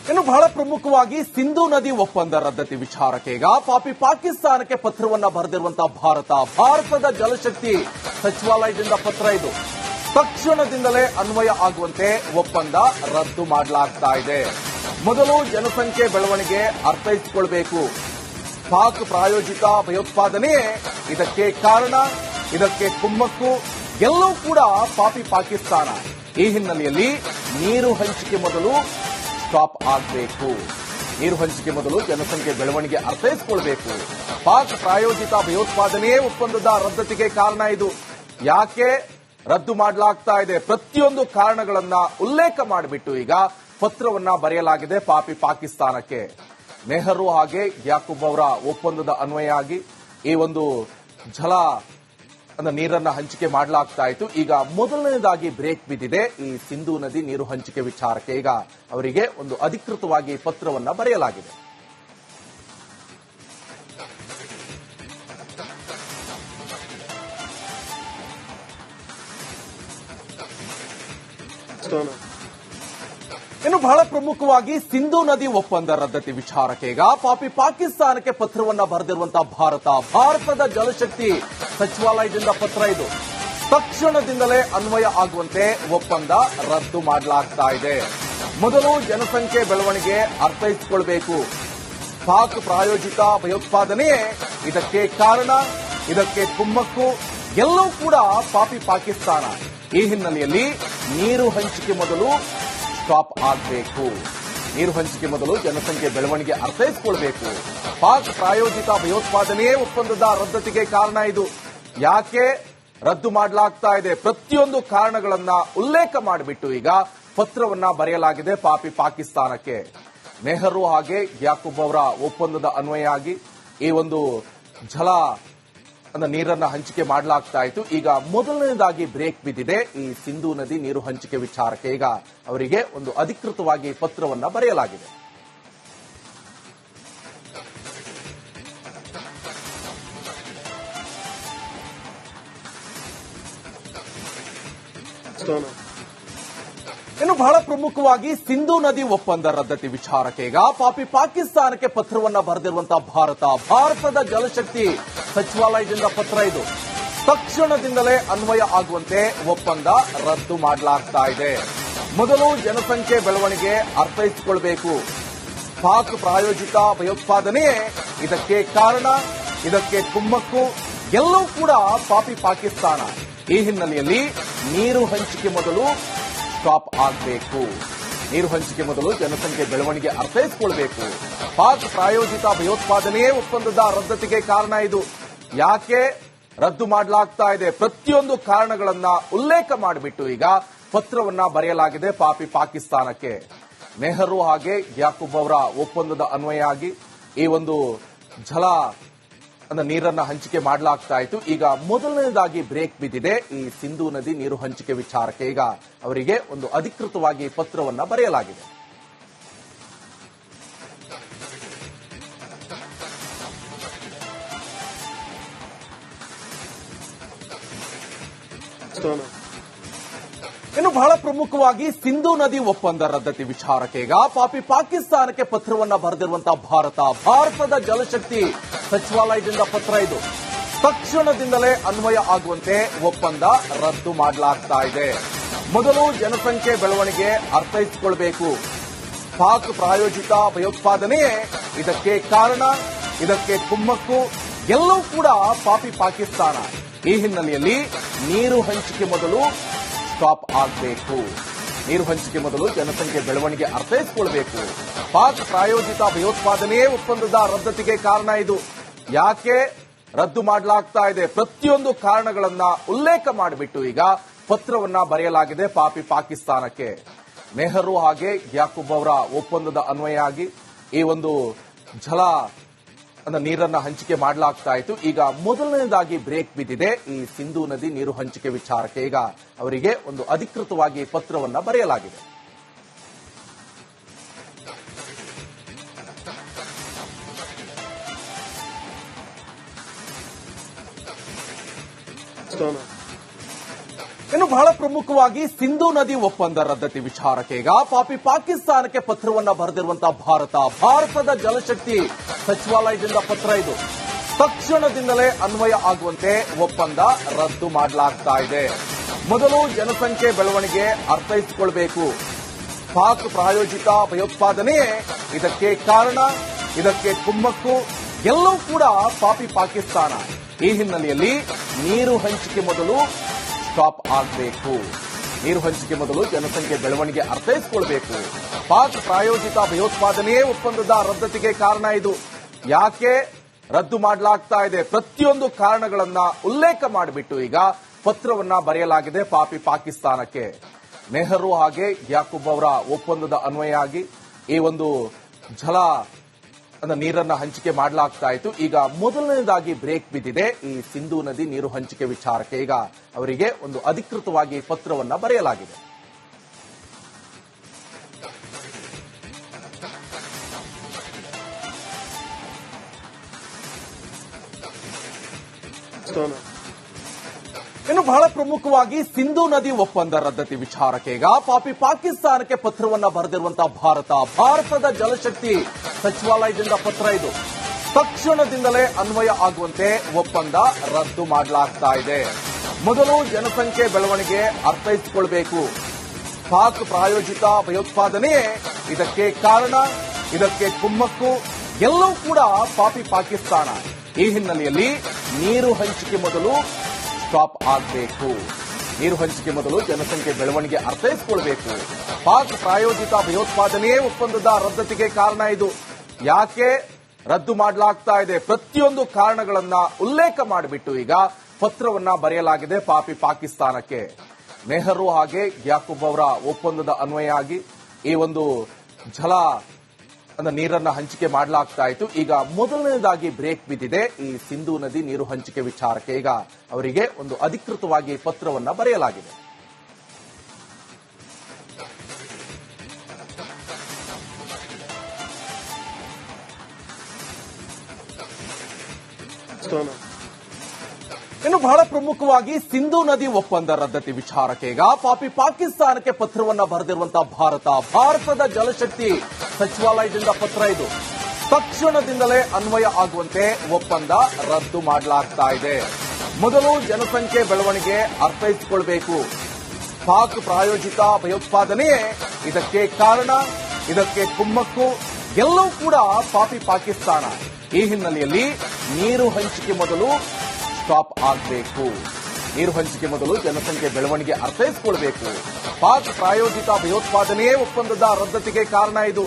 ಇನ್ನು ಬಹಳ ಪ್ರಮುಖವಾಗಿ ಸಿಂಧೂ ನದಿ ಒಪ್ಪಂದ ರದ್ದತಿ ವಿಚಾರಕ್ಕೆ ಈಗ ಪಾಕಿಸ್ತಾನಕ್ಕೆ ಪತ್ರವನ್ನ ಬರೆದಿರುವಂತಹ ಭಾರತದ ಜಲಶಕ್ತಿ ಸಚಿವಾಲಯದಿಂದ ಪತ್ರ ಇದು. ತಕ್ಷಣದಿಂದಲೇ ಅನ್ವಯ ಆಗುವಂತೆ ಒಪ್ಪಂದ ರದ್ದು ಮಾಡಲಾಗ್ತಾ ಇದೆ. ಮೊದಲು ಜನಸಂಖ್ಯೆ ಬೆಳವಣಿಗೆ ಅರ್ಥೈಸಿಕೊಳ್ಬೇಕು. ಪಾಕ್ ಪ್ರಾಯೋಜಿತ ಭಯೋತ್ಪಾದನೆಯೇ ಇದಕ್ಕೆ ಕಾರಣ, ಇದಕ್ಕೆ ಕುಮ್ಮಕ್ಕು, ಎಲ್ಲವೂ ಕೂಡ ಪಾಕಿಸ್ತಾನ. ಈ ಹಿನ್ನೆಲೆಯಲ್ಲಿ ನೀರು ಹಂಚಿಕೆ ಮೊದಲು ಸ್ಟಾಪ್ ಆಗಬೇಕು. ನೀರು ಹಂಚಿಕೆ ಮೊದಲು ಜನಸಂಖ್ಯೆ ಬೆಳವಣಿಗೆ ಅರ್ಥೈಸಿಕೊಳ್ಬೇಕು. ಪಾಕ್ ಪ್ರಾಯೋಜಿತ ಭಯೋತ್ಪಾದನೆಯೇ ಒಪ್ಪಂದದ ರದ್ದತಿಗೆ ಕಾರಣ. ಇದು ಯಾಕೆ ರದ್ದು ಮಾಡಲಾಗ್ತಾ ಇದೆ? ಪ್ರತಿಯೊಂದು ಕಾರಣಗಳನ್ನ ಉಲ್ಲೇಖ ಮಾಡಿಬಿಟ್ಟು ಈಗ ಪತ್ರವನ್ನ ಬರೆಯಲಾಗಿದೆ ಪಾಕಿಸ್ತಾನಕ್ಕೆ. ನೆಹರು ಹಾಗೆ ಯಾಕೂಬ್ ಅವರ ಒಪ್ಪಂದದ ಅನ್ವಯ ಆಗಿ ಈ ಒಂದು ಜಲ ನೀರನ್ನ ಹಂಚಿಕೆ ಮಾಡಲಾಗ್ತಾ ಇತ್ತು. ಈಗ ಮೊದಲನೇದಾಗಿ ಬ್ರೇಕ್ ಬಿದ್ದಿದೆ ಈ ಸಿಂಧೂ ನದಿ ನೀರು ಹಂಚಿಕೆ ವಿಚಾರಕ್ಕೆ. ಈಗ ಅವರಿಗೆ ಒಂದು ಅಧಿಕೃತವಾಗಿ ಪತ್ರವನ್ನ ಬರೆಯಲಾಗಿದೆ. ಇನ್ನು ಬಹಳ ಪ್ರಮುಖವಾಗಿ ಸಿಂಧೂ ನದಿ ಒಪ್ಪಂದ ರದ್ದತಿ ವಿಚಾರಕ್ಕೆ ಈಗ ಪಾಕಿಸ್ತಾನಕ್ಕೆ ಪತ್ರವನ್ನ ಬರೆದಿರುವಂತಹ ಭಾರತದ ಜಲಶಕ್ತಿ ಸಚಿವಾಲಯದಿಂದ ಪತ್ರ ಇದು. ತಕ್ಷಣದಿಂದಲೇ ಅನ್ವಯ ಆಗುವಂತೆ ಒಪ್ಪಂದ ರದ್ದು ಮಾಡಲಾಗ್ತಾ ಇದೆ. ಮೊದಲು ಜನಸಂಖ್ಯೆ ಬೆಳವಣಿಗೆ ಅರ್ಥೈಸಿಕೊಳ್ಬೇಕು. ಪಾಕ್ ಪ್ರಾಯೋಜಿತ ಭಯೋತ್ಪಾದನೆಯೇ ಇದಕ್ಕೆ ಕಾರಣ, ಇದಕ್ಕೆ ಕುಮ್ಮಕ್ಕು, ಎಲ್ಲವೂ ಕೂಡ ಪಾಕಿಸ್ತಾನ. ಈ ಹಿನ್ನೆಲೆಯಲ್ಲಿ ನೀರು ಹಂಚಿಕೆ ಮೊದಲು ಸ್ಟಾಪ್ ಆಗಬೇಕು. ನೀರು ಹಂಚಿಕೆ ಮೊದಲು ಜನಸಂಖ್ಯೆ ಬೆಳವಣಿಗೆ ಅರ್ಥೈಸಿಕೊಳ್ಬೇಕು. ಪಾಕ್ ಪ್ರಾಯೋಜಿತ ಭಯೋತ್ಪಾದನೆಯೇ ಒಪ್ಪಂದದ ರದ್ದತಿಗೆ ಕಾರಣ. ಇದು ಯಾಕೆ ರದ್ದು ಮಾಡಲಾಗ್ತಾ ಇದೆ? ಪ್ರತಿಯೊಂದು ಕಾರಣಗಳನ್ನ ಉಲ್ಲೇಖ ಮಾಡಿಬಿಟ್ಟು ಈಗ ಪತ್ರವನ್ನ ಬರೆಯಲಾಗಿದೆ ಪಾಕಿಸ್ತಾನಕ್ಕೆ. ನೆಹರು ಹಾಗೆ ಯಾಕೂಬ್ ಅವರ ಒಪ್ಪಂದದ ಅನ್ವಯ ಆಗಿ ಈ ಒಂದು ಜಲ ನೀರನ್ನ ಹಂಚಿಕೆ ಮಾಡಲಾಗ್ತಾ ಇತ್ತು. ಈಗ ಮೊದಲನೇದಾಗಿ ಬ್ರೇಕ್ ಬಿದ್ದಿದೆ ಈ ಸಿಂಧೂ ನದಿ ನೀರು ಹಂಚಿಕೆ ವಿಚಾರಕ್ಕೆ. ಈಗ ಅವರಿಗೆ ಒಂದು ಅಧಿಕೃತವಾಗಿ ಪತ್ರವನ್ನ ಬರೆಯಲಾಗಿದೆ. ಇನ್ನು ಬಹಳ ಪ್ರಮುಖವಾಗಿ ಸಿಂಧೂ ನದಿ ಒಪ್ಪಂದ ರದ್ದತಿ ವಿಚಾರಕ್ಕೆ ಈಗ ಪಾಕಿಸ್ತಾನಕ್ಕೆ ಪತ್ರವನ್ನ ಬರೆದಿರುವಂತಹ ಭಾರತದ ಜಲಶಕ್ತಿ ಸಚಿವಾಲಯದಿಂದ ಪತ್ರ ಇದು. ತಕ್ಷಣದಿಂದಲೇ ಅನ್ವಯ ಆಗುವಂತೆ ಒಪ್ಪಂದ ರದ್ದು ಮಾಡಲಾಗ್ತಾ ಇದೆ. ಮೊದಲು ಜನಸಂಖ್ಯೆ ಬೆಳವಣಿಗೆ ಅರ್ಥೈಸಿಕೊಳ್ಬೇಕು. ಪಾಕ್ ಪ್ರಾಯೋಜಿತ ಭಯೋತ್ಪಾದನೆಯೇ ಇದಕ್ಕೆ ಕಾರಣ, ಇದಕ್ಕೆ ಕುಮ್ಮಕ್ಕು, ಎಲ್ಲವೂ ಕೂಡ ಪಾಕಿಸ್ತಾನ. ಈ ಹಿನ್ನೆಲೆಯಲ್ಲಿ ನೀರು ಹಂಚಿಕೆ ಮೊದಲು ಸ್ಟಾಪ್ ಆಗಬೇಕು. ನೀರು ಹಂಚಿಕೆ ಮೊದಲು ಜನಸಂಖ್ಯೆ ಬೆಳವಣಿಗೆ ಅರ್ಥೈಸಿಕೊಳ್ಬೇಕು. ಪಾಕ್ ಪ್ರಾಯೋಜಿತ ಭಯೋತ್ಪಾದನೆಯೇ ಒಪ್ಪಂದದ ರದ್ದತಿಗೆ ಕಾರಣ. ಇದು ಯಾಕೆ ರದ್ದು ಮಾಡಲಾಗ್ತಾ ಇದೆ? ಪ್ರತಿಯೊಂದು ಕಾರಣಗಳನ್ನ ಉಲ್ಲೇಖ ಮಾಡಿಬಿಟ್ಟು ಈಗ ಪತ್ರವನ್ನ ಬರೆಯಲಾಗಿದೆ ಪಾಕಿಸ್ತಾನಕ್ಕೆ. ನೆಹರು ಹಾಗೆ ಯಾಕೂಬ್ ಅವರ ಒಪ್ಪಂದದ ಅನ್ವಯ ಆಗಿ ಈ ಒಂದು ಜಲ ನೀರನ್ನ ಹಂಚಿಕೆ ಮಾಡಲಾಗ್ತಾ ಇತ್ತು. ಈಗ ಮೊದಲನೇದಾಗಿ ಬ್ರೇಕ್ ಬಿದ್ದಿದೆ ಈ ಸಿಂಧೂ ನದಿ ನೀರು ಹಂಚಿಕೆ ವಿಚಾರಕ್ಕೆ. ಈಗ ಅವರಿಗೆ ಒಂದು ಅಧಿಕೃತವಾಗಿ ಪತ್ರವನ್ನ ಬರೆಯಲಾಗಿದೆ. ಇನ್ನು ಬಹಳ ಪ್ರಮುಖವಾಗಿ ಸಿಂಧೂ ನದಿ ಒಪ್ಪಂದ ರದ್ದತಿ ವಿಚಾರಕ್ಕೆ ಈಗ ಪಾಕಿಸ್ತಾನಕ್ಕೆ ಪತ್ರವನ್ನ ಬರೆದಿರುವಂತಹ ಭಾರತದ ಜಲಶಕ್ತಿ ಸಚಿವಾಲಯದಿಂದ ಪತ್ರ ಇದು. ತಕ್ಷಣದಿಂದಲೇ ಅನ್ವಯ ಆಗುವಂತೆ ಒಪ್ಪಂದ ರದ್ದು ಮಾಡಲಾಗ್ತಾ ಇದೆ. ಮೊದಲು ಜನಸಂಖ್ಯೆ ಬೆಳವಣಿಗೆ ಅರ್ಥೈಸಿಕೊಳ್ಬೇಕು. ಪಾಕ್ ಪ್ರಾಯೋಜಿತ ಭಯೋತ್ಪಾದನೆಯೇ ಇದಕ್ಕೆ ಕಾರಣ, ಇದಕ್ಕೆ ಕುಮ್ಮಕ್ಕು, ಎಲ್ಲವೂ ಕೂಡ ಪಾಕಿಸ್ತಾನ. ಈ ಹಿನ್ನೆಲೆಯಲ್ಲಿ ನೀರು ಹಂಚಿಕೆ ಮೊದಲು ಸ್ಟಾಪ್ ಆಗಬೇಕು. ನೀರು ಹಂಚಿಕೆ ಮೊದಲು ಜನಸಂಖ್ಯೆ ಬೆಳವಣಿಗೆ ಅರ್ಥೈಸಿಕೊಳ್ಬೇಕು. ಪಾಕ್ ಪ್ರಾಯೋಜಿತ ಭಯೋತ್ಪಾದನೆಯೇ ಒಪ್ಪಂದದ ರದ್ದತಿಗೆ ಕಾರಣ. ಇದು ಯಾಕೆ ರದ್ದು ಮಾಡಲಾಗ್ತಾ ಇದೆ? ಪ್ರತಿಯೊಂದು ಕಾರಣಗಳನ್ನ ಉಲ್ಲೇಖ ಮಾಡಿಬಿಟ್ಟು ಈಗ ಪತ್ರವನ್ನ ಬರೆಯಲಾಗಿದೆ ಪಾಕಿಸ್ತಾನಕ್ಕೆ. ನೆಹರು ಹಾಗೆ ಯಾಕೂಬ್ ಅವರ ಒಪ್ಪಂದದ ಅನ್ವಯ ಆಗಿ ಈ ಒಂದು ಜಲ ನೀರನ್ನ ಹಂಚಿಕೆ ಮಾಡಲಾಗ್ತಾ ಇತ್ತು. ಈಗ ಮೊದಲನೇದಾಗಿ ಬ್ರೇಕ್ ಬಿದ್ದಿದೆ ಈ ಸಿಂಧೂ ನದಿ ನೀರು ಹಂಚಿಕೆ ವಿಚಾರಕ್ಕೆ. ಈಗ ಅವರಿಗೆ ಒಂದು ಅಧಿಕೃತವಾಗಿ ಪತ್ರವನ್ನ ಬರೆಯಲಾಗಿದೆ. ಇನ್ನು ಬಹಳ ಪ್ರಮುಖವಾಗಿ ಸಿಂಧೂ ನದಿ ಒಪ್ಪಂದ ರದ್ದತಿ ವಿಚಾರಕ್ಕೆ ಈಗ ಪಾಕಿಸ್ತಾನಕ್ಕೆ ಪತ್ರವನ್ನ ಬರೆದಿರುವಂತಹ ಭಾರತದ ಜಲಶಕ್ತಿ ಸಚಿವಾಲಯದಿಂದ ಪತ್ರ ಇದು. ತಕ್ಷಣದಿಂದಲೇ ಅನ್ವಯ ಆಗುವಂತೆ ಒಪ್ಪಂದ ರದ್ದು ಮಾಡಲಾಗ್ತಾ ಇದೆ. ಮೊದಲು ಜನಸಂಖ್ಯೆ ಬೆಳವಣಿಗೆ ಅರ್ಥೈಸಿಕೊಳ್ಬೇಕು. ಪಾಕ್ ಪ್ರಾಯೋಜಿತ ಭಯೋತ್ಪಾದನೆಯೇ ಇದಕ್ಕೆ ಕಾರಣ, ಇದಕ್ಕೆ ಕುಮ್ಮಕ್ಕು, ಎಲ್ಲವೂ ಕೂಡ ಪಾಕಿಸ್ತಾನ. ಈ ಹಿನ್ನೆಲೆಯಲ್ಲಿ ನೀರು ಹಂಚಿಕೆ ಮೊದಲು ಸ್ಟಾಪ್ ಆಗಬೇಕು. ನೀರು ಹಂಚಿಕೆ ಮೊದಲು ಜನಸಂಖ್ಯೆ ಬೆಳವಣಿಗೆ ಅರ್ಥೈಸಿಕೊಳ್ಬೇಕು. ಪಾಕ್ ಪ್ರಾಯೋಜಿತ ಭಯೋತ್ಪಾದನೆಯೇ ಒಪ್ಪಂದದ ರದ್ದತಿಗೆ ಕಾರಣ. ಇದು ಯಾಕೆ ರದ್ದು ಮಾಡಲಾಗ್ತಾ ಇದೆ? ಪ್ರತಿಯೊಂದು ಕಾರಣಗಳನ್ನ ಉಲ್ಲೇಖ ಮಾಡಿಬಿಟ್ಟು ಈಗ ಪತ್ರವನ್ನ ಬರೆಯಲಾಗಿದೆ ಪಾಕಿಸ್ತಾನಕ್ಕೆ. ನೆಹರು ಹಾಗೆ ಯಾಕೂಬ್ ಅವರ ಒಪ್ಪಂದದ ಅನ್ವಯ ಆಗಿ ಈ ಒಂದು ಜಲ ನೀರನ್ನ ಹಂಚಿಕೆ ಮಾಡಲಾಗ್ತಾ ಇತ್ತು. ಈಗ ಮೊದಲನೇದಾಗಿ ಬ್ರೇಕ್ ಬಿದ್ದಿದೆ ಈ ಸಿಂಧೂ ನದಿ ನೀರು ಹಂಚಿಕೆ ವಿಚಾರಕ್ಕೆ. ಈಗ ಅವರಿಗೆ ಒಂದು ಅಧಿಕೃತವಾಗಿ ಪತ್ರವನ್ನ ಬರೆಯಲಾಗಿದೆ. ಇನ್ನು ಬಹಳ ಪ್ರಮುಖವಾಗಿ ಸಿಂಧೂ ನದಿ ಒಪ್ಪಂದ ರದ್ದತಿ ವಿಚಾರಕ್ಕೆ ಈಗ ಪಾಕಿಸ್ತಾನಕ್ಕೆ ಪತ್ರವನ್ನ ಬರೆದಿರುವಂತಹ ಭಾರತದ ಜಲಶಕ್ತಿ ಸಚಿವಾಲಯದಿಂದ ಪತ್ರ ಇದು. ತಕ್ಷಣದಿಂದಲೇ ಅನ್ವಯ ಆಗುವಂತೆ ಒಪ್ಪಂದ ರದ್ದು ಮಾಡಲಾಗ್ತಾ ಇದೆ. ಮೊದಲು ಜನಸಂಖ್ಯೆ ಬೆಳವಣಿಗೆ ಅರ್ಥೈಸಿಕೊಳ್ಬೇಕು. ಪಾಕ್ ಪ್ರಾಯೋಜಿತ ಭಯೋತ್ಪಾದನೆಯೇ ಇದಕ್ಕೆ ಕಾರಣ, ಇದಕ್ಕೆ ಕುಮ್ಮಕ್ಕು, ಎಲ್ಲವೂ ಕೂಡ ಪಾಕಿಸ್ತಾನ. ಈ ಹಿನ್ನೆಲೆಯಲ್ಲಿ ನೀರು ಹಂಚಿಕೆ ಮೊದಲು ಸ್ಟಾಪ್ ಆಗಬೇಕು. ನೀರು ಹಂಚಿಕೆ ಮೊದಲು ಜನಸಂಖ್ಯೆ ಬೆಳವಣಿಗೆ ಅರ್ಥೈಸಿಕೊಳ್ಬೇಕು. ಪಾಕ್ ಪ್ರಾಯೋಜಿತ ಭಯೋತ್ಪಾದನೆಯೇ ಒಪ್ಪಂದದ ರದ್ದತಿಗೆ ಕಾರಣ. ಇದು ಯಾಕೆ ರದ್ದು ಮಾಡಲಾಗ್ತಾ ಇದೆ? ಪ್ರತಿಯೊಂದು ಕಾರಣಗಳನ್ನ ಉಲ್ಲೇಖ ಮಾಡಿಬಿಟ್ಟು ಈಗ ಪತ್ರವನ್ನ ಬರೆಯಲಾಗಿದೆ ಪಾಕಿಸ್ತಾನಕ್ಕೆ. ನೆಹರು ಹಾಗೆ ಯಾಕೂಬ್ ಅವರ ಒಪ್ಪಂದದ ಅನ್ವಯ ಆಗಿ ಈ ಒಂದು ಜಲ ನೀರನ್ನ ಹಂಚಿಕೆ ಮಾಡಲಾಗ್ತಾ ಇತ್ತು. ಈಗ ಮೊದಲನೇದಾಗಿ ಬ್ರೇಕ್ ಬಿದ್ದಿದೆ ಈ ಸಿಂಧೂ ನದಿ ನೀರು ಹಂಚಿಕೆ ವಿಚಾರಕ್ಕೆ. ಈಗ ಅವರಿಗೆ ಒಂದು ಅಧಿಕೃತವಾಗಿ ಪತ್ರವನ್ನ ಬರೆಯಲಾಗಿದೆ. ಇನ್ನು ಬಹಳ ಪ್ರಮುಖವಾಗಿ ಸಿಂಧೂ ನದಿ ಒಪ್ಪಂದ ರದ್ದತಿ ವಿಚಾರಕ್ಕೆ ಈಗ ಪಾಕಿಸ್ತಾನಕ್ಕೆ ಪತ್ರವನ್ನ ಬರೆದಿರುವಂತಹ ಭಾರತದ ಜಲಶಕ್ತಿ ಸಚಿವಾಲಯದಿಂದ ಪತ್ರ ಇದು. ತಕ್ಷಣದಿಂದಲೇ ಅನ್ವಯ ಆಗುವಂತೆ ಒಪ್ಪಂದ ರದ್ದು ಮಾಡಲಾಗ್ತಾ ಇದೆ. ಮೊದಲು ಜನಸಂಖ್ಯೆ ಬೆಳವಣಿಗೆ ಅರ್ಥೈಸಿಕೊಳ್ಬೇಕು. ಪಾಕ್ ಪ್ರಾಯೋಜಿತ ಭಯೋತ್ಪಾದನೆಯೇ ಇದಕ್ಕೆ ಕಾರಣ, ಇದಕ್ಕೆ ಕುಮ್ಮಕ್ಕು, ಎಲ್ಲವೂ ಕೂಡ ಪಾಕಿಸ್ತಾನ. ಈ ಹಿನ್ನೆಲೆಯಲ್ಲಿ ನೀರು ಹಂಚಿಕೆ ಮೊದಲು ಸ್ಟಾಪ್ ಆಗಬೇಕು. ನೀರು ಹಂಚಿಕೆ ಮೊದಲು ಜನಸಂಖ್ಯೆ ಬೆಳವಣಿಗೆ ಅರ್ಥೈಸಿಕೊಳ್ಬೇಕು. ಪಾಕ್ ಪ್ರಾಯೋಜಿತ ಭಯೋತ್ಪಾದನೆಯೇ ಒಪ್ಪಂದದ ರದ್ದತಿಗೆ ಕಾರಣ. ಇದು